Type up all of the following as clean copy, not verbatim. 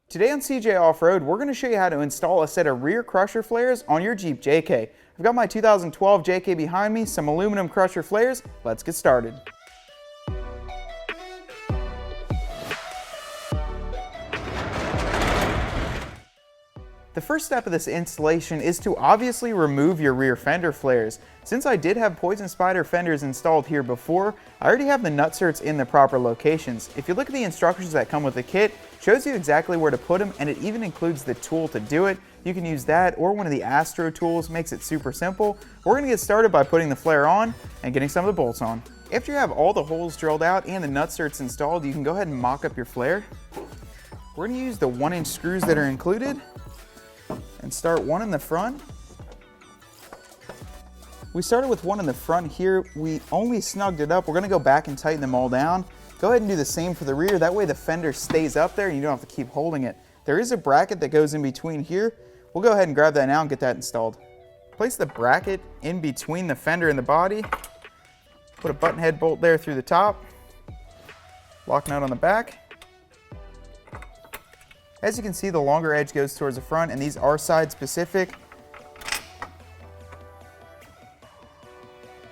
Today on CJ Off-Road, we're going to show you how to install a set of rear crusher flares on your Jeep JK. I've got my 2012 JK behind me, some aluminum crusher flares. Let's get started. The first step of this installation is to obviously remove your rear fender flares. Since I did have Poison Spyder fenders installed here before, I already have the nutserts in the proper locations. If you look at the instructions that come with the kit, it shows you exactly where to put them, and it even includes the tool to do it. You can use that or one of the Astro tools, makes it super simple. We're going to get started by putting the flare on and getting some of the bolts on. After you have all the holes drilled out and the nutserts installed, you can go ahead and mock up your flare. We're going to use the 1-inch screws that are included and start one in the front. We started with one in the front here. We only snugged it up. We're going to go back and tighten them all down. Go ahead and do the same for the rear. That way the fender stays up there and you don't have to keep holding it. There is a bracket that goes in between here. We'll go ahead and grab that now and get that installed. Place the bracket in between the fender and the body. Put a button head bolt there through the top. Lock nut on the back. As you can see, the longer edge goes towards the front, and these are side specific.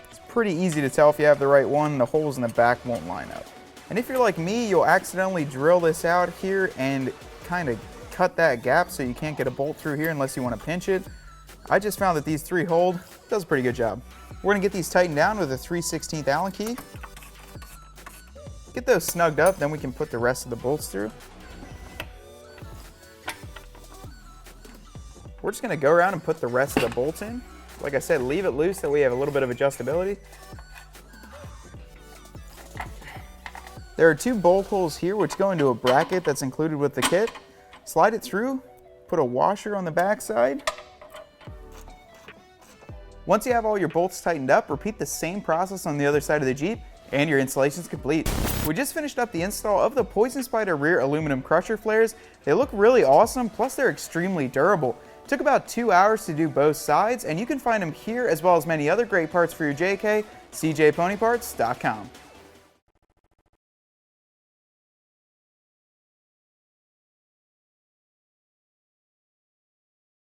It's pretty easy to tell if you have the right one. The holes in the back won't line up. And if you're like me, you'll accidentally drill this out here and kind of cut that gap so you can't get a bolt through here unless you want to pinch it. I just found that these 3 hold. Does a pretty good job. We're going to get these tightened down with a 3/16 Allen key. Get those snugged up, then we can put the rest of the bolts through. We're just going to go around and put the rest of the bolts in. Like I said, leave it loose so we have a little bit of adjustability. There are 2 bolt holes here which go into a bracket that's included with the kit. Slide it through, put a washer on the back side. Once you have all your bolts tightened up, repeat the same process on the other side of the Jeep, and your installation is complete. We just finished up the install of the Poison Spyder rear aluminum crusher flares. They look really awesome, plus they're extremely durable. It took about 2 hours to do both sides, and you can find them here as well as many other great parts for your JK, cjponyparts.com.